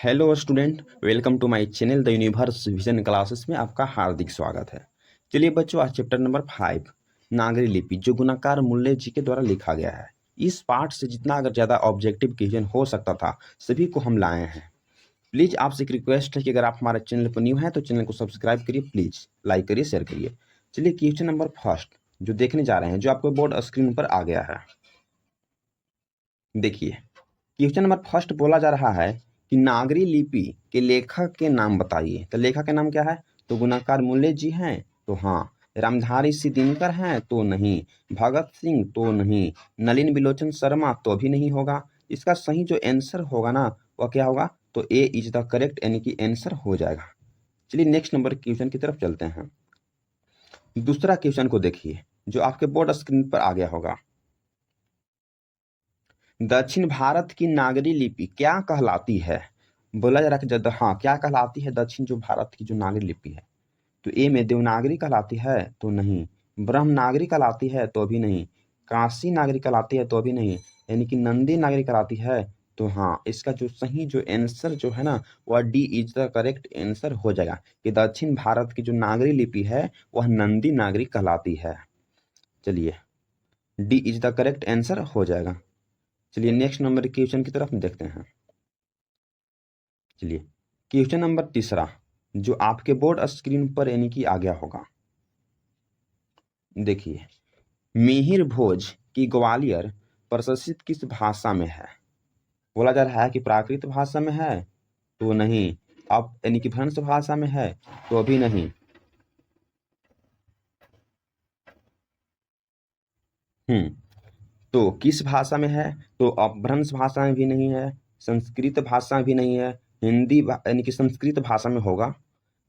Hello student, welcome to my channel the universe vision classes में आपका हार्दिक स्वागत है। चलिए बच्चों, आज चैप्टर नंबर 5 नागरी लिपि जो गुणाकार मूल्य जी के द्वारा लिखा गया है। इस पार्ट से जितना अगर ज़्यादा ऑब्जेक्टिव क्वेश्चन हो सकता था सभी को हम लाए हैं। प्लीज़ आपसे एक रिक्वेस्ट है कि अगर आप हमारे चैनल पर न्यू हैं तो चैनल को सब्सक्राइब करिए, प्लीज़ लाइक करिए, शेयर करिए। चलिए क्वेश्चन नंबर फर्स्ट जो देखने जा रहे हैं, जो आपको बोर्ड स्क्रीन पर आ गया है। देखिए, क्वेश्चन नंबर फर्स्ट बोला जा रहा है कि नागरी लिपि के लेखक के नाम बताइए। तो लेखक के नाम क्या है? तो गुणाकार मूल्य जी हैं, तो हाँ। रामधारी सिंह दिनकर हैं, तो नहीं। भगत सिंह, तो नहीं। नलिन बिलोचन शर्मा, तो भी नहीं होगा। इसका सही जो आंसर होगा ना, वह क्या होगा? तो ए इज द करेक्ट यानी कि आंसर हो जाएगा। चलिए नेक्स्ट नंबर क्वेश्चन की तरफ चलते हैं। दूसरा क्वेश्चन को देखिए जो आपके बोर्ड स्क्रीन पर आ गया होगा। दक्षिण भारत की नागरी लिपि क्या कहलाती है? बोला जा रहा है कि हाँ, क्या कहलाती है दक्षिण जो भारत की जो नागरी लिपि है? तो ए में देवनागरी कहलाती है, तो नहीं। ब्रह्मनागरी कहलाती है, तो भी नहीं। काशी नागरी कहलाती है, तो भी नहीं। यानी कि नंदी नागरी कहलाती है, तो हाँ। इसका जो सही जो आंसर जो है ना, वह D is the correct answer हो जाएगा कि दक्षिण भारत की जो नागरी लिपि है वह नंदी नागरी कहलाती है। चलिए, D is the correct answer हो जाएगा। चलिए नेक्स्ट नंबर क्वेश्चन की तरफ देखते हैं। चलिए क्वेश्चन नंबर तीसरा जो आपके बोर्ड स्क्रीन पर यानी कि आ गया होगा। देखिए, मिहिर भोज की ग्वालियर प्रशासित किस भाषा में है? बोला जा रहा है कि प्राकृत भाषा में है, तो नहीं। अब यानी कि भ्रंश भाषा में है, तो भी नहीं। तो किस भाषा में है? तो अपभ्रंश भाषा में भी नहीं है, संस्कृत भाषा में भी नहीं है, यानी कि संस्कृत भाषा में होगा।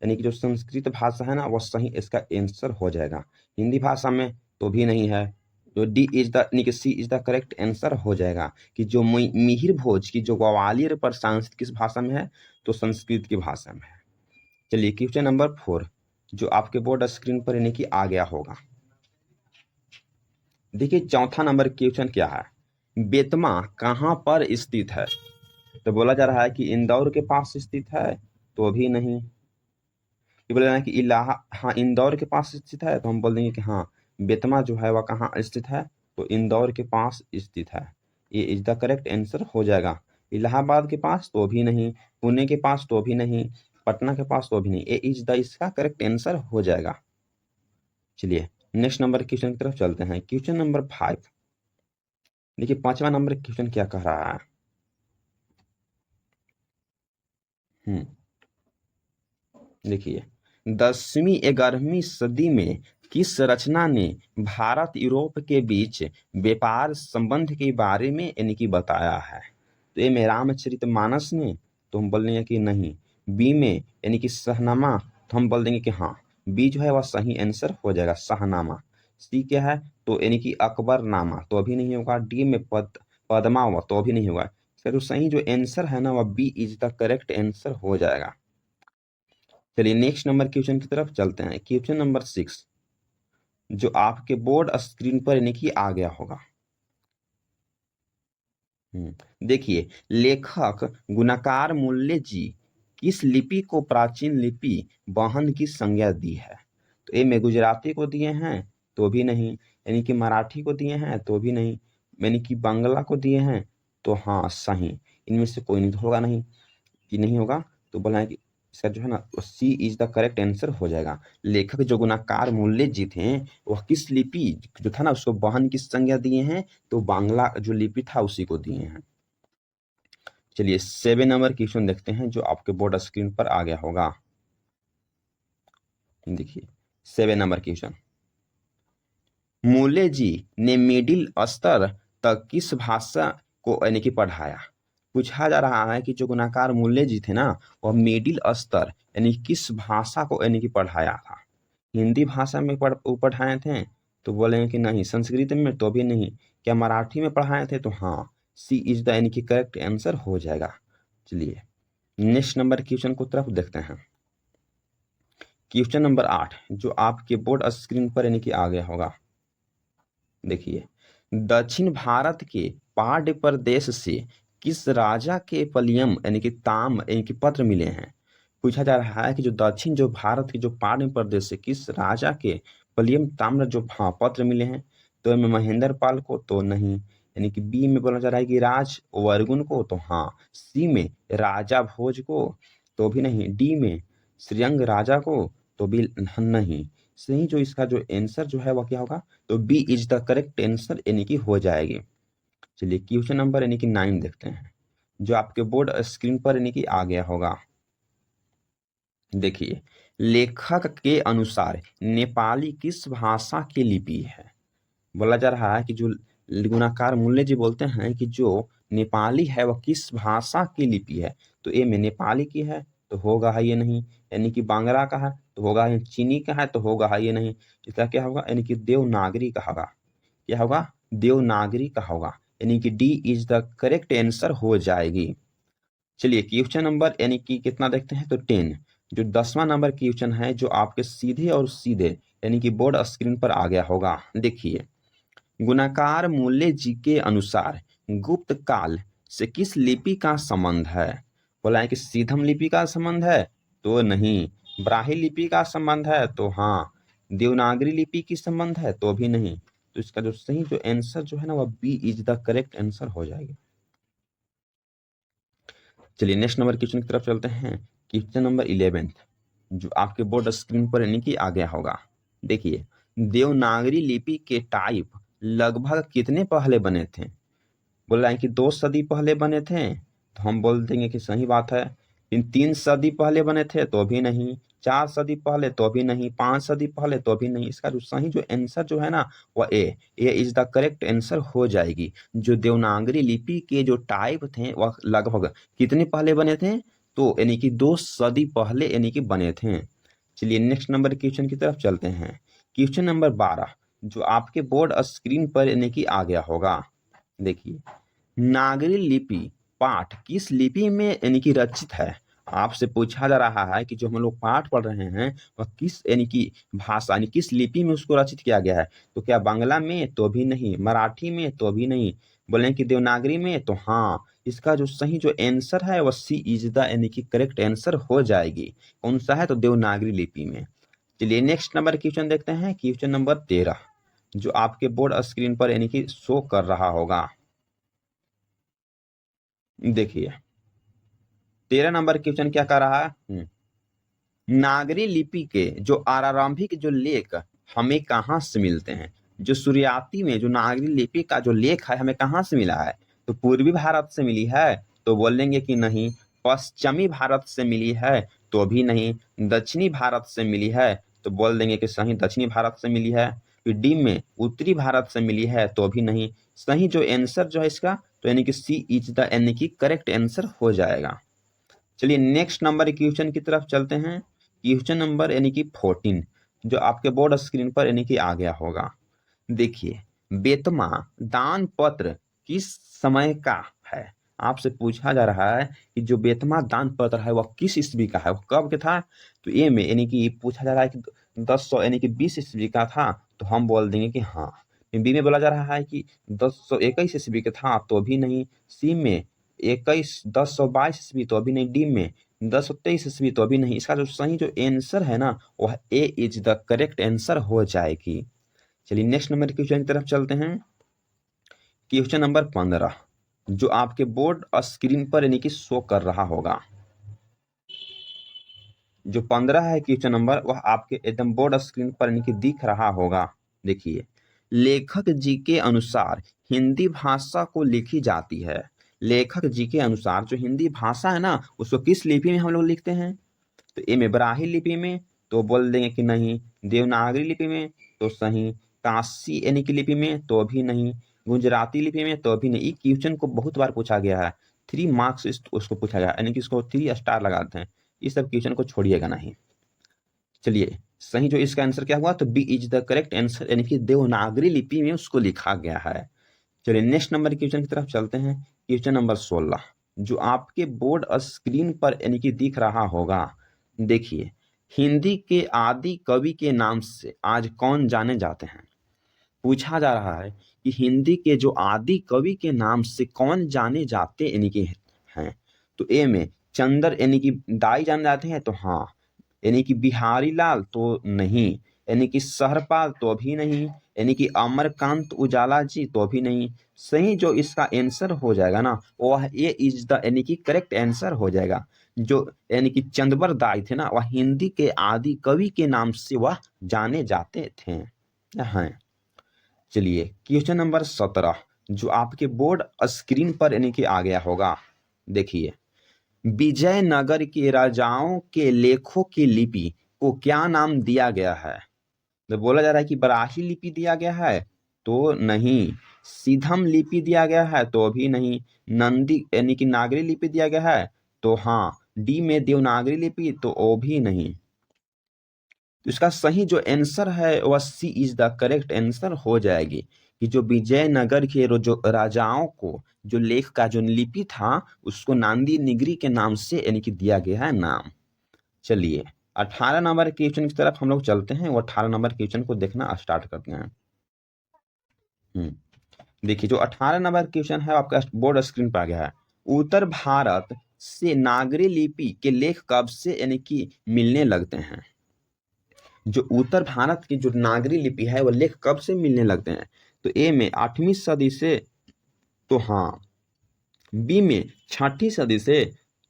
यानी कि जो संस्कृत भाषा है ना, वह सही इसका आंसर हो जाएगा। हिंदी भाषा में तो भी नहीं है। जो डी इज द यानी कि सी इज द करेक्ट आंसर हो जाएगा कि जो मिहिर भोज की जो ग्वालियर पर सांस्कृत किस भाषा में है? तो संस्कृत की भाषा में है। चलिए क्वेश्चन नंबर 4 जो आपके बोर्ड स्क्रीन पर यानी कि आ गया होगा। देखिए चौथा नंबर क्वेश्चन क्या है? बेतमा कहाँ पर स्थित है? तो बोला जा रहा है कि इंदौर के पास स्थित है, तो भी नहीं। ये बोला है कि हाँ, इंदौर के पास स्थित है, तो हम बोल देंगे कि हाँ, बेतमा जो है वह कहाँ स्थित है? तो इंदौर के पास स्थित है। ये इज द करेक्ट आंसर हो जाएगा। इलाहाबाद के पास तो भी नहीं, पुणे के पास तो भी नहीं, पटना के पास तो भी नहीं। ये इज द इसका करेक्ट आंसर हो जाएगा। चलिए नेक्स्ट नंबर क्वेश्चन की तरफ चलते हैं। Question number 5। देखिए पांचवा नंबर क्वेश्चन क्या कह रहा है। देखिए, 10वीं 11वीं सदी में किस रचना ने भारत यूरोप के बीच व्यापार संबंध के बारे में यानी कि बताया है? तो ए में रामचरितमानस ने, तो हम बोल देंगे कि नहीं। बी में यानी कि शहनामा, तो हम बोल देंगे कि हाँ, बी जो है वह सही आंसर हो जाएगा, शहनामा। सी क्या है? तो यानी कि अकबरनामा, तो अभी नहीं होगा। डी में पद्मा हुआ, तो अभी नहीं होगा। इसका जो सही जो आंसर है ना, वह B is the correct answer हो जाएगा। चलिए नेक्स्ट नंबर क्वेश्चन की तरफ चलते हैं। क्वेश्चन नंबर 6 जो आपके बोर्ड स्क्रीन पर यानी कि आ गया होगा। देखिए, लेखक गुणाकार मूल्य जी किस लिपि को प्राचीन लिपि वाहन की संज्ञा दी है? तो ए में गुजराती को दिए हैं, तो भी नहीं। यानी कि मराठी को दिए हैं, तो भी नहीं। यानी कि बांग्ला को दिए हैं, तो हाँ सही। इनमें से कोई नहीं तो होगा नहीं, कि नहीं होगा। तो बोला है कि इसका जो है ना, सी इज द करेक्ट आंसर हो जाएगा। लेखक जो गुणाकार मूल्य जी थे वह किस लिपि जो था ना उसको वाहन की संज्ञा दिए हैं? तो बांग्ला जो लिपि था उसी को दिए हैं। चलिए 7 नंबर क्वेश्चन देखते हैं जो आपके बोर्ड स्क्रीन पर आ गया होगा। देखिए 7 नंबर क्वेश्चन, मूल्य जी ने मिडिल स्तर तक किस भाषा को यानी कि पढ़ाया? पूछा जा रहा है कि जो गुणाकार मूल्य जी थे ना, वह मिडिल स्तर यानी किस भाषा को यानी कि पढ़ाया था? हिंदी भाषा में पढ़ाए थे, तो बोलेंगे कि नहीं। संस्कृत में, तो भी नहीं। क्या मराठी में पढ़ाए थे? तो हाँ, सी इज द यानी कि करेक्ट आंसर हो जाएगा। चलिए नेक्स्ट नंबर क्वेश्चन को तरफ देखते हैं। क्वेश्चन नंबर 8 जो आपके बोर्ड स्क्रीन पर यानी कि आ गया होगा। देखिए, दक्षिण भारत के पाड्य प्रदेश से किस राजा के पलियम यानी कि ताम यानी कि पत्र मिले हैं। पूछा जा रहा है कि जो दक्षिण जो भारत के जो पाटन प्रदेश से किस राजा के पलियम ताम्र जो पत्र मिले हैं। तो में महेंद्र पाल को तो नहीं, यानी कि बी में बोला जा रहा है कि राज वर्गुन को तो हाँ, सी में राजा भोज को तो भी नहीं, डी में श्रीअंग राजा को तो भी नहीं। सही जो इसका जो आंसर जो है वह क्या होगा, तो B is the correct answer यानी कि हो जाएगी। चलिए क्वेश्चन नंबर यानी कि 9 देखते हैं, जो आपके बोर्ड स्क्रीन पर यानी कि आ गया होगा। देखिए, लेखक के अनुसार नेपाली किस भाषा की लिपि है। बोला जा रहा है कि जो गुणाकार मूल्य जी बोलते हैं कि जो नेपाली है वह किस भाषा की लिपि है। तो ए में नेपाली की है तो होगा है ये नहीं, यानी कि बांग्ला का है तो होगा है, चीनी का है तो होगा है ये नहीं। इसका क्या होगा, यानी कि देवनागरी का होगा। क्या होगा, देवनागरी का होगा, यानी कि D is the correct answer हो जाएगी। चलिए क्वेश्चन नंबर यानी कि कितना देखते हैं, तो 10, जो 10वां नंबर क्वेश्चन है जो आपके सीधे और सीधे यानी कि बोर्ड स्क्रीन पर आ गया होगा। देखिए, गुणाकार मूल्य जी के अनुसार गुप्त काल से किस लिपि का संबंध है। बोला है कि सीधम लिपि का संबंध है तो नहीं, ब्राह्मी लिपि का संबंध है तो हाँ, देवनागरी लिपि की संबंध है तो भी नहीं। तो इसका जो सही जो आंसर जो है ना वह B is the correct answer हो जाएगी। चलिए नेक्स्ट नंबर क्वेश्चन की तरफ चलते हैं। क्वेश्चन नंबर 11 जो आपके बोर्ड स्क्रीन पर यानी कि आ गया होगा। देखिए, देवनागरी लिपि के टाइप लगभग कितने पहले बने थे। बोल रहा है कि 2 सदी पहले बने थे तो हम बोल देंगे कि सही बात है। 3 सदी पहले बने थे तो भी नहीं, 4 सदी पहले तो भी नहीं, 5 सदी पहले तो भी नहीं। इसका जो सही जो आंसर जो है ना वह ए इज द करेक्ट आंसर हो जाएगी। जो देवनागरी लिपि के जो टाइप थे वह लगभग कितने पहले बने थे, तो यानी कि 2 सदी पहले यानी कि बने थे। चलिए नेक्स्ट नंबर क्वेश्चन की तरफ चलते हैं। क्वेश्चन नंबर 12 जो आपके बोर्ड स्क्रीन पर यानी कि आ गया होगा। देखिए, नागरी लिपि पाठ किस लिपि में यानी कि रचित है। आपसे पूछा जा रहा है कि जो हम लोग पाठ पढ़ रहे हैं वह किस यानी कि भाषा यानी किस लिपि में उसको रचित किया गया है। तो क्या बांग्ला में तो भी नहीं, मराठी में तो भी नहीं, बोले कि देवनागरी में तो हाँ। इसका जो सही जो आंसर है वह सी इज द यानी कि करेक्ट आंसर हो जाएगी। कौन सा है, तो देवनागरी लिपि में। चलिए नेक्स्ट नंबर क्वेश्चन देखते हैं। क्वेश्चन नंबर 13 जो आपके बोर्ड स्क्रीन पर यानी कि शो कर रहा होगा। देखिए, 13 नंबर क्वेश्चन क्या कर रहा है, नागरी लिपि के जो आरंभिक जो लेख हमें कहाँ से मिलते हैं। जो शुरुआती में जो नागरी लिपि का जो लेख है हमें कहाँ से मिला है, तो पूर्वी भारत से मिली है तो बोलेंगे कि नहीं। पश्चिमी भारत से मिली है तो भी नहीं। दक्षिणी भारत से मिली है तो बोल देंगे कि सही दक्षिणी भारत से मिली है। फिर डी में उत्तरी भारत से मिली है तो भी नहीं। सही जो आंसर जो है इसका, तो यानी कि सी इज द यानी कि करेक्ट आंसर हो जाएगा। चलिए नेक्स्ट नंबर क्वेश्चन की तरफ चलते हैं। क्वेश्चन नंबर यानी कि 14 जो आपके बोर्ड स्क्रीन पर यानी कि आ गया होगा। देखिए, बेतमा दान पत्र किस समय का है। आपसे पूछा जा रहा है कि जो बेतमा दान पत्र है वह किस ईस्वी का है, वह कब के था। तो ए में यानी कि पूछा जा रहा है कि 1000 यानी कि 20 ईस्वी का था तो हम बोल देंगे कि हाँ। बी में बोला जा रहा है कि 1021 ईस्वी का था तो भी नहीं। सी में 1022 ईस्वी तो अभी नहीं। डी में 1023 ईस्वी तो अभी नहीं। इसका जो सही जो आंसर है ना वह ए इज द करेक्ट आंसर हो जाएगी। चलिए नेक्स्ट नंबर क्वेश्चन की तरफ चलते हैं। क्वेश्चन नंबर 15 जो आपके बोर्ड स्क्रीन पर यानी कि शो कर रहा होगा। जो 15 है क्वेश्चन नंबर वह आपके एकदम बोर्ड स्क्रीन पर यानी कि दिख रहा होगा। देखिए, लेखक जी के अनुसार हिंदी भाषा को लिखी जाती है। लेखक जी के अनुसार जो हिंदी भाषा है ना उसको किस लिपि में हम लोग लिखते हैं। तो ए में ब्राह्मी लिपि में तो बोल देंगे कि नहीं। देवनागरी लिपि में तो सही। काशी यानी कि लिपि में तो भी नहीं। गुजराती लिपि में तो भी नहीं। ये क्वेश्चन को बहुत बार पूछा गया है। 3 मार्क्स उसको पूछा गया यानी कि इसको 3 स्टार लगाते हैं। इस सब क्वेश्चन को छोड़िएगा नहीं। चलिए सही जो इसका आंसर क्या हुआ, तो B is the correct answer यानी कि देवनागरी लिपि में उसको लिखा गया है। चलिए नेक्स्ट नंबर क्वेश्चन की तरफ चलते हैं। क्वेश्चन नंबर 16 जो आपके बोर्ड स्क्रीन पर यानी कि दिख रहा होगा। देखिए, हिंदी के आदि कवि के नाम से आज कौन जाने जाते हैं। पूछा जा रहा है कि हिंदी के जो आदि कवि के नाम से कौन जाने जाते यानी कि हैं। तो ए में चंदर यानी कि दाई जाने जाते हैं, तो हाँ। यानी कि बिहारी लाल, तो नहीं। यानी कि सहरपाल, तो भी नहीं। यानी कि अमरकांत उजाला जी, तो भी नहीं। सही जो इसका आंसर हो जाएगा ना, वह ए इज द यानी कि करेक्ट आंसर हो जाएगा। जो यानी कि चंदबर दाई थे ना, वह हिंदी के आदि कवि के नाम से वह जाने जाते थे। हाँ, चलिए क्वेश्चन नंबर 17 जो आपके बोर्ड स्क्रीन पर यानी कि आ गया होगा। देखिए, विजयनगर के राजाओं के लेखों की लिपि को क्या नाम दिया गया है? तो बोला जा रहा है कि बराही लिपि दिया गया है, तो नहीं। सीधम लिपि दिया गया है, तो भी नहीं। नंदी यानी कि नागरी लिपि दिया गया है, तो हाँ। डी में देवनागरी लिपि, तो ओ भी नहीं। तो इसका सही जो आंसर है वह सी इज द करेक्ट आंसर हो जाएगी कि जो विजयनगर के जो राजाओं को जो लेख का जो लिपि था उसको नांदी निगरी के नाम से यानी कि दिया गया है नाम। चलिए 18 नंबर क्वेश्चन की तरफ हम लोग चलते हैं। वो 18 नंबर क्वेश्चन को देखना स्टार्ट करते हैं। देखिए, जो 18 नंबर क्वेश्चन है आपका बोर्ड स्क्रीन पर आ गया है। उत्तर भारत से नागरी लिपि के लेख कब से यानी कि मिलने लगते हैं? जो उत्तर भारत की जो नागरी लिपि है वह लेख कब से मिलने लगते हैं? तो ए में 8वीं सदी से, तो हाँ। बी में 6ठी सदी से,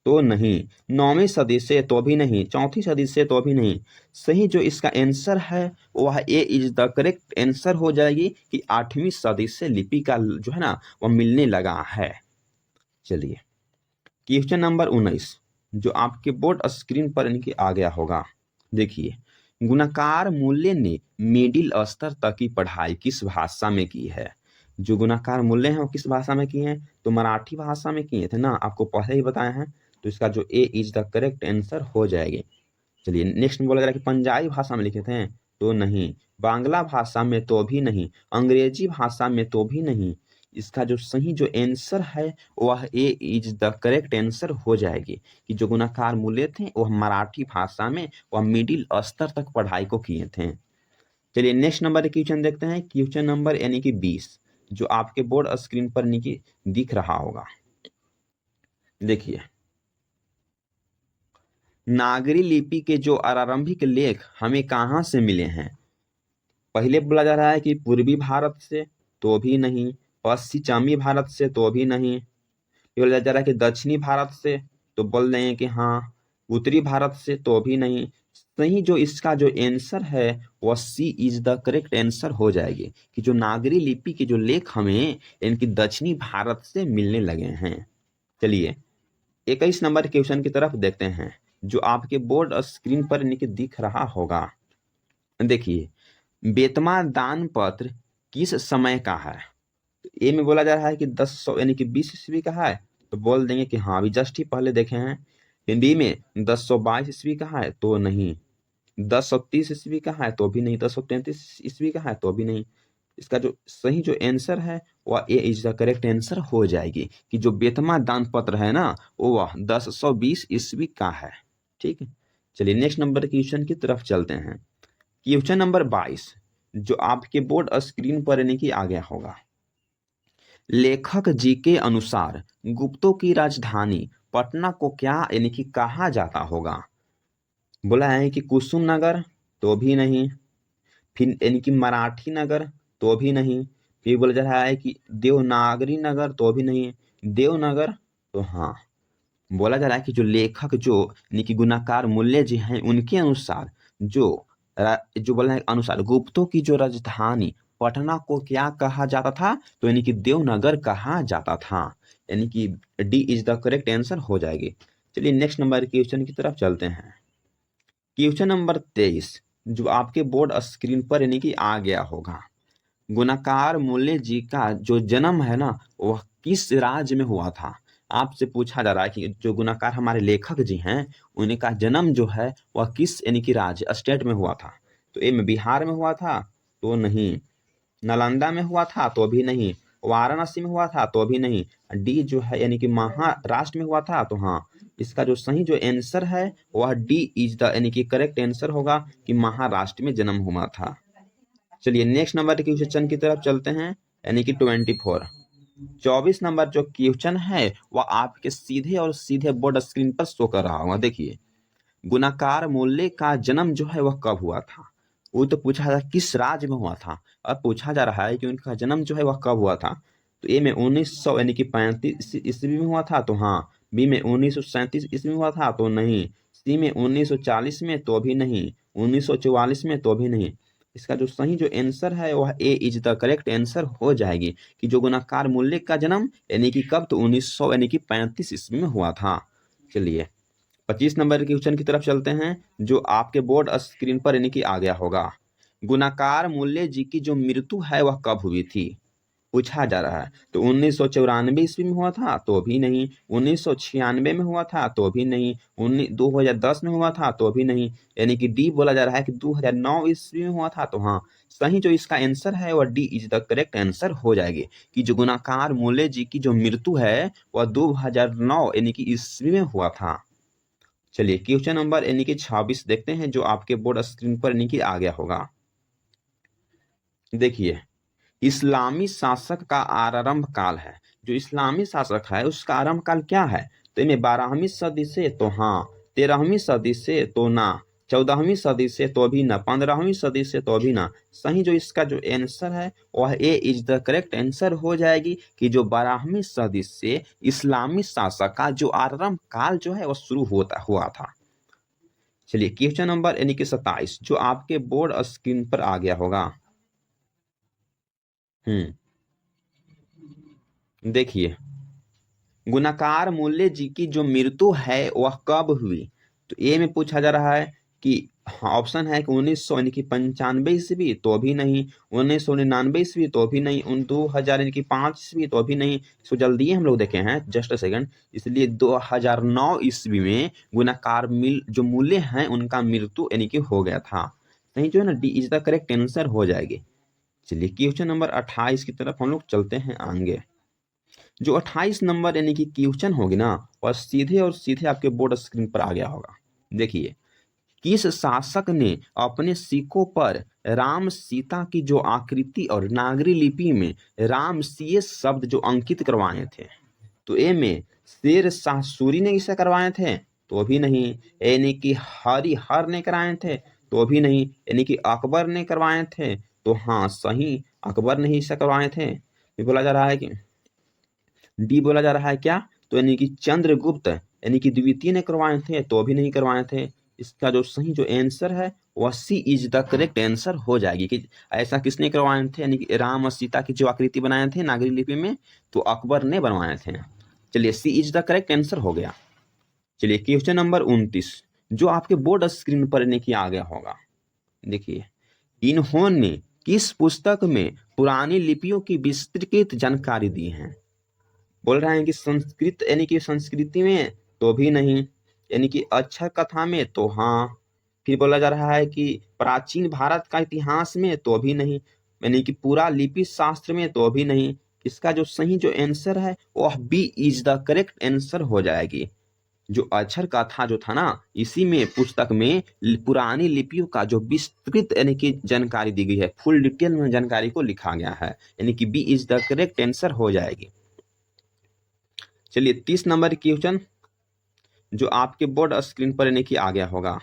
तो नहीं। 9वीं सदी से, तो भी नहीं। 4थी सदी से, तो भी नहीं। सही जो इसका आंसर है वह ए इज द करेक्ट आंसर हो जाएगी कि 8वीं सदी से लिपि का जो है ना वह मिलने लगा है। चलिए क्वेश्चन नंबर 19 जो आपके बोर्ड स्क्रीन पर इनके आ गया होगा। देखिए, गुणाकार मूल्य ने मिडिल स्तर तक की पढ़ाई किस भाषा में की है? जो गुणाकार मूल्य है वो किस भाषा में किए हैं? तो मराठी भाषा में किए थे ना, आपको पहले ही बताया है। तो इसका जो ए इज द करेक्ट आंसर हो जाएगी। चलिए नेक्स्ट बोला जा रहा है कि पंजाबी भाषा में लिखे थे, तो नहीं। बांग्ला भाषा में, तो भी नहीं। अंग्रेजी भाषा में, तो भी नहीं। इसका जो सही जो आंसर है वह ए इज द करेक्ट आंसर हो जाएगी कि जो गुणाकार मूल्य थे वह मराठी भाषा में वह मिडिल स्तर तक पढ़ाई को किए थे। चलिए नेक्स्ट नंबर क्वेश्चन देखते हैं। क्वेश्चन नंबर यानी कि 20 जो आपके बोर्ड स्क्रीन पर नीचे दिख रहा होगा। देखिए, नागरी लिपि के जो आरंभिक लेख हमें कहाँ से मिले हैं? पहले बोला जा रहा है कि पूर्वी भारत से, तो भी नहीं। पश्चिमी भारत से, तो भी नहीं। बोला जा रहा है कि दक्षिणी भारत से, तो बोल रहे हैं कि हाँ। उत्तरी भारत से, तो भी नहीं। सही जो इसका जो आंसर है वह सी इज द करेक्ट आंसर हो जाएगी कि जो नागरी लिपि के जो लेख हमें इनकी दक्षिणी भारत से मिलने लगे हैं। चलिए 21 नंबर क्वेश्चन की तरफ देखते हैं जो आपके बोर्ड स्क्रीन पर इनके दिख रहा होगा। देखिए, बेतमा दान पत्र किस समय का है? ए में बोला जा रहा है कि 1000 यानी कि 20 ईस्वी का है, तो बोल देंगे कि हाँ अभी जस्ट ही पहले देखे हैं। हिंदी में 1022 ईस्वी का है, तो नहीं। 1030 ईस्वी का है, तो भी नहीं। 1033 ईस्वी का है, तो भी नहीं। इसका जो सही जो आंसर है वह ए इज द करेक्ट आंसर हो जाएगी कि जो बेतमा दान पत्र है ना वो वह 1020 ईस्वी का है। ठीक है, चलिए नेक्स्ट नंबर क्वेश्चन की तरफ चलते हैं। क्वेश्चन नंबर 22 जो आपके बोर्ड स्क्रीन पर यानी कि आ गया होगा। लेखक जी के अनुसार गुप्तों की राजधानी पटना को क्या यानी कि कहा जाता होगा? बोला है कि कुसुम नगर, तो भी नहीं। फिर यानी कि मराठी नगर, तो भी नहीं। फिर बोला जा रहा है कि देवनागरी नगर, तो भी नहीं। देवनगर, तो हाँ। बोला जा रहा है कि जो लेखक जो यानी कि गुणाकार मूल्य जी हैं उनके अनुसार जो बोला है अनुसार गुप्तों की जो राजधानी पटना को क्या कहा जाता था? तो यानी कि देवनगर कहा जाता था। यानी कि D is the correct answer हो जाएगी। चलिए नेक्स्ट नंबर क्वेश्चन की तरफ चलते हैं। क्वेश्चन नंबर 23 जो आपके बोर्ड स्क्रीन पर यानी कि आ गया होगा। गुणाकार मूल्य जी का जो जन्म है ना वह किस राज्य में हुआ था? आपसे पूछा जा रहा है कि जो गुणाकार हमारे लेखक जी हैं उनका जन्म जो है वह किस यानी कि राज्य स्टेट में हुआ था? तो ए में बिहार में हुआ था, तो नहीं। नालंदा में हुआ था, तो भी नहीं। वाराणसी में हुआ था, तो भी नहीं। डी जो है यानी कि महाराष्ट्र में हुआ था, तो हाँ। इसका जो सही जो आंसर है वह डी इज द यानी कि करेक्ट आंसर होगा कि महाराष्ट्र में जन्म हुआ था। चलिए नेक्स्ट नंबर के क्वेश्चन की तरफ चलते हैं, यानी कि 24 नंबर जो क्वेश्चन है वह आपके सीधे और सीधे बोर्ड स्क्रीन पर शो कर रहा होगा। देखिए, गुणाकार मूल्य का जन्म जो है वह कब हुआ था। वो तो पूछा था किस राज्य में हुआ था, अब पूछा जा रहा है कि उनका जन्म जो है वह कब हुआ था। तो ए में 1900 यानी कि 35 ईस्वी में हुआ था, तो हाँ। बी में 1937 ईस्वी में हुआ था, तो नहीं। सी में 1940 में, तो भी नहीं। 1944 में, तो भी नहीं। इसका जो सही जो आंसर है वह ए इज द करेक्ट आंसर हो जाएगी, कि जो गुणाकार मूल्य का जन्म यानी कि कब, तो 1900 यानी कि 35 ईस्वी में हुआ था। चलिए 25 नंबर के क्वेश्चन की तरफ चलते हैं, जो आपके बोर्ड स्क्रीन पर यानी कि आ गया होगा। गुणाकार मूल्य जी की जो मृत्यु है वह कब हुई थी, पूछा जा रहा है। तो 1994 ईस्वी में हुआ था, तो भी नहीं। 1996 में हुआ था, तो भी नहीं। 2010 में हुआ था, तो भी नहीं। यानी कि डी बोला जा रहा है कि 2009 ईस्वी में हुआ था, तो हाँ। सही जो इसका आंसर है वह D is the correct answer हो जाएगी, कि जो गुणाकार मूल्य जी की जो मृत्यु है वह 2009 यानी कि ईस्वी में हुआ था। चलिए क्वेश्चन नंबर यानी कि 26 देखते हैं, जो आपके बोर्ड स्क्रीन पर यानी कि आ गया होगा। देखिए, इस्लामी शासक का आरंभ काल है। जो इस्लामी शासक है उसका आरंभ काल क्या है, तो इनमें 12वीं सदी से, तो हाँ। 13वीं सदी से, तो ना। 14वीं सदी से, तो भी ना। 15वीं सदी से, तो भी ना। सही जो इसका जो आंसर है वह ए इज द करेक्ट आंसर हो जाएगी, कि जो 12वीं सदी से इस्लामी शासक का जो आरंभ काल जो है वह शुरू हुआ था। चलिए क्वेश्चन नंबर यानी कि 27, जो आपके बोर्ड स्क्रीन पर आ गया होगा। देखिए, गुणाकार मूल्य जी की जो मृत्यु है वह कब हुई, तो ए में पूछा जा रहा है कि हाँ, ऑप्शन है कि 1900 यानी कि 95 ईस्वी, तो भी नहीं। 1999 ईस्वी, तो भी नहीं। 2000 यानी कि 5 ईस्वी, तो भी नहीं। इसको जल्दी हम लोग देखे हैं, जस्ट अ सेकंड। इसलिए 2009 ईस्वी में गुणाकार मिल जो मूल्य हैं उनका मृत्यु यानी कि हो गया था। सही जो है ना, D is the correct answer हो जाएगी। चलिए क्वेश्चन नंबर 28 की तरफ हम लोग चलते हैं आगे। जो 28 नंबर यानी कि क्वेश्चन होगी ना, वह सीधे और सीधे आपके बोर्ड स्क्रीन पर आ गया होगा। देखिए, किस शासक ने अपने सिक्कों पर राम सीता की जो आकृति और नागरी लिपि में राम सीए शब्द जो अंकित करवाए थे, तो ए में शेर शाह सूरी ने इसे करवाए थे, तो भी नहीं। यानी कि हरिहर ने कराए थे, तो भी नहीं। यानी कि अकबर ने करवाए थे, तो हाँ सही, अकबर ने ही इसे करवाए थे। ये बोला जा रहा है कि डी बोला जा रहा है क्या, तो यानी कि चंद्रगुप्त यानी कि द्वितीय ने करवाए थे, तो भी नहीं करवाए थे। इसका जो सही जो आंसर है वह सी इज द करेक्ट आंसर हो जाएगी, कि ऐसा किसने करवाए थे, यानी कि राम और सीता की जो आकृति बनाए थे नागरी लिपि में, तो अकबर ने बनवाए थे। चलिए सी इज द करेक्ट आंसर हो गया। चलिए क्वेश्चन नंबर 29, जो आपके बोर्ड स्क्रीन पर यानी कि आ गया होगा। देखिए, इन्होंने किस पुस्तक में पुरानी लिपियों की विस्तृत जानकारी दी है। बोल रहे हैं कि संस्कृत यानी कि संस्कृति में, तो भी नहीं। यानी कि अक्षर कथा में, तो हाँ। फिर बोला जा रहा है कि प्राचीन भारत का इतिहास में, तो भी नहीं। यानी कि पूरा लिपि शास्त्र में, तो भी नहीं। इसका जो सही जो आंसर है वह B is the correct answer हो जाएगी। जो अक्षर कथा जो था ना, इसी में पुस्तक में पुरानी लिपियों का जो विस्तृत यानी कि जानकारी दी गई है, फुल डिटेल में जानकारी को लिखा गया है, यानी कि B is the correct answer हो जाएगी। चलिए 30 नंबर क्वेश्चन, जो आपके बोर्ड स्क्रीन पर यानी कि आ गया होगा।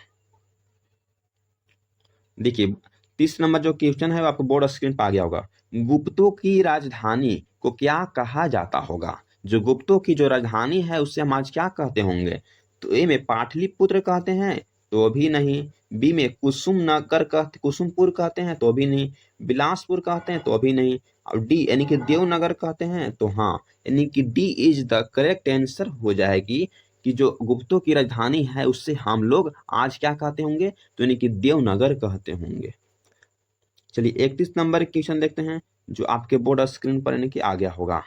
देखिए, 30 नंबर जो क्वेश्चन है वो आपको बोर्ड स्क्रीन पर आ गया होगा। गुप्तों की राजधानी को क्या कहा जाता होगा। जो गुप्तों की जो राजधानी है उससे हम आज क्या कहते होंगे, तो ए में पाटलिपुत्र कहते हैं, तो भी नहीं। बी में कुसुमपुर कहते हैं, तो भी नहीं। बिलासपुर कहते हैं, तो भी नहीं। और डी यानी कि देवनगर कहते हैं, तो हाँ। यानी कि D is the correct answer हो जाएगी, कि जो गुप्तों की राजधानी है उससे हम लोग आज क्या कहते होंगे, तो यानी कि देवनगर कहते होंगे। चलिए 31 नंबर क्वेश्चन देखते हैं, जो आपके बोर्ड स्क्रीन पर यानी कि आ गया होगा।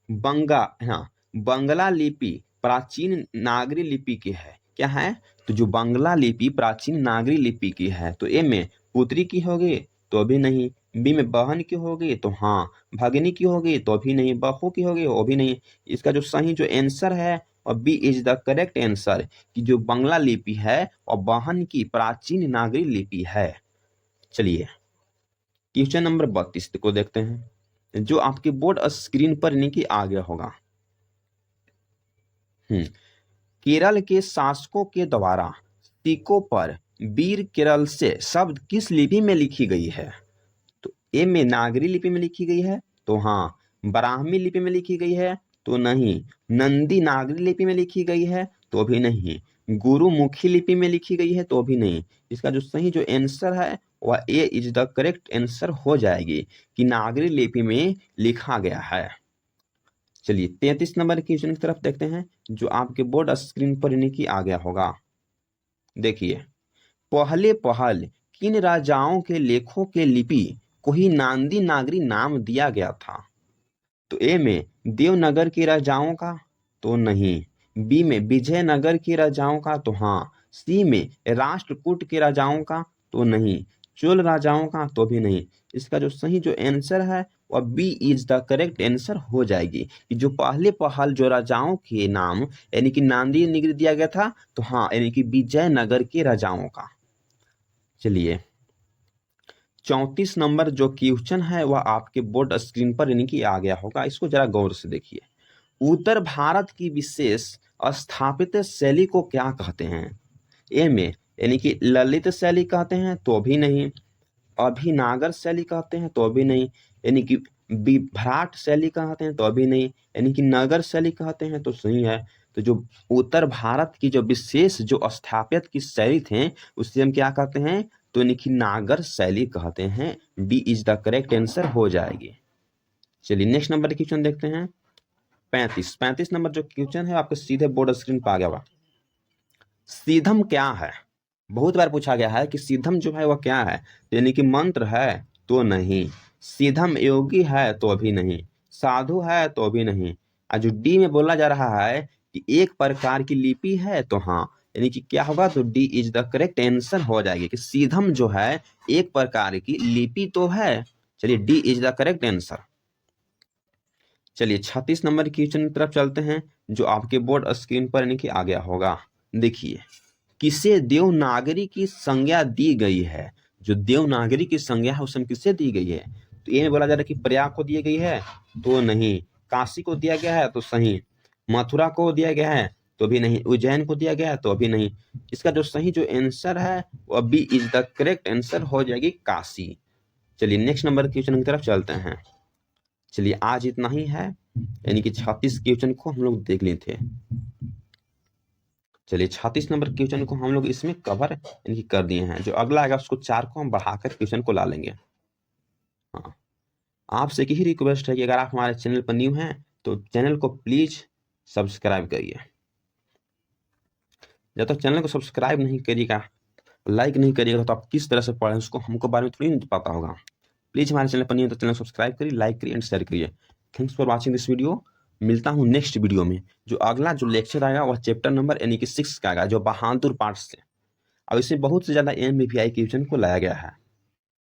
बंगला लिपि प्राचीन नागरी लिपि की है, क्या है, तो जो बंगला लिपि प्राचीन नागरी लिपि की है, तो ए में पुत्री की होगी, तो भी नहीं। बी में बहन की होगी, तो हाँ। भगिनी की होगी, तो भी नहीं। बहू की होगी, वो भी नहीं। इसका जो सही जो आंसर है और B is the correct answer, कि जो बंगला लिपि है और बहन की प्राचीन नागरी लिपि है। चलिए क्वेश्चन नंबर 32 को देखते हैं, जो आपके बोर्ड स्क्रीन पर यानी कि आ गया होगा। केरल के शासकों के द्वारा सिक्कों पर वीर केरल से शब्द किस लिपि में लिखी गई है? तो ए में नागरी लिपि में लिखी गई है, तो हाँ। ब्राह्मी लिपि में लिखी गई है, तो नहीं। नंदी नागरी लिपि में लिखी गई है, तो भी नहीं। गुरुमुखी लिपि में लिखी गई है, तो भी नहीं। इसका जो सही जो आंसर है वह ए इज द करेक्ट आंसर हो जाएगी कि नागरी लिपि में लिखा गया है। चलिए 33 नंबर के क्वेश्चन की तरफ देखते हैं, जो आपके बोर्ड स्क्रीन पर यानी कि आ गया होगा। देखिए, पहले पहल किन राजाओं के लेखों के लिपि को ही नांदी नागरी नाम दिया गया था? तो ए में देवनगर के राजाओं का, तो नहीं। बी में विजयनगर के राजाओं का, तो हाँ। सी में राष्ट्रकूट के राजाओं का, तो नहीं। चोल राजाओं का, तो भी नहीं। इसका जो सही जो आंसर है वह B is the correct answer हो जाएगी कि जो पहले पहल जो राजाओं के नाम यानी कि नांदी निगरी दिया गया था, तो हाँ यानी कि विजयनगर के राजाओं का। चलिए 34 नंबर जो क्वेश्चन है वह आपके बोर्ड स्क्रीन पर यानी कि आ गया होगा। इसको जरा गौर से देखिए। उत्तर भारत की विशेष स्थापित शैली को क्या कहते हैं? ए में यानी कि ललित शैली कहते हैं, तो भी नहीं। अभिनागर शैली कहते हैं, तो भी नहीं। यानी कि विभ्राट शैली कहते हैं, तो भी नहीं। यानी कि नगर शैली कहते हैं, तो सही है। तो जो उत्तर भारत की जो विशेष जो स्थापित की शैली थे उससे हम क्या कहते हैं? तो यानी कि नागर शैली कहते हैं। B is the correct answer हो जाएगी। चलिए नेक्स्ट नंबर क्वेश्चन देखते हैं। 35 नंबर जो क्वेश्चन है आपके सीधे बोर्ड स्क्रीन पर आ गया हुआ। सीधम क्या है? बहुत बार पूछा गया है कि सीधम जो है वह क्या है, यानी कि मंत्र है, तो नहीं। सीधम योगी है, तो भी नहीं। साधु है, तो भी नहीं। और जो डी में बोला जा रहा है कि एक प्रकार की लिपि है, तो हाँ यानी कि क्या होगा? तो D is the correct answer हो जाएगी कि सीधम जो है एक प्रकार की लिपि तो है। चलिए D is the correct answer. चलिए 36 नंबर क्वेश्चन की तरफ चलते हैं, जो आपके बोर्ड स्क्रीन पर यानी कि आ गया होगा। देखिए, किसे देवनागरी की संज्ञा दी गई है? जो देवनागरी की संज्ञा है उसमें किसे दी गई है? तो ये बोला जा रहा है कि प्रयाग को दी गई है, तो नहीं। काशी को दिया गया है, तो सही। मथुरा को दिया गया है, तो भी नहीं। उज्जैन को दिया गया है, तो भी नहीं। इसका जो सही जो आंसर है वो B is the correct answer हो जाएगी, काशी। चलिए नेक्स्ट नंबर क्वेश्चन की तरफ चलते हैं। चलिए आज इतना ही है, यानी कि 36 क्वेश्चन को हम लोग देख लिए थे। चलिए 36 नंबर क्वेश्चन को हम लोग इसमें कवर यानी कि कर दिए हैं। जो अगला आएगा उसको 4 को हम बढ़ाकर क्वेश्चन को ला लेंगे। हाँ, आपसे एक ही रिक्वेस्ट है कि अगर आप हमारे चैनल पर न्यू हैं तो चैनल को प्लीज सब्सक्राइब करिए। जब तक चैनल को सब्सक्राइब नहीं करिएगा, लाइक नहीं करिएगा, तो आप किस तरह से पढ़ें उसको हमको बारे में थोड़ी नहीं पता होगा। प्लीज हमारे चैनल पर न्यू है तो चैनल सब्सक्राइब करिए, लाइक करिए एंड शेयर करिए। Thanks for watching this video. मिलता हूँ नेक्स्ट वीडियो में। जो अगला जो लेक्चर आएगा वह चैप्टर नंबर यानी कि 6 का आएगा, जो बहादुर पार्ट से। अब इसमें बहुत से ज़्यादा MBPI क्वेश्चन को लाया गया है।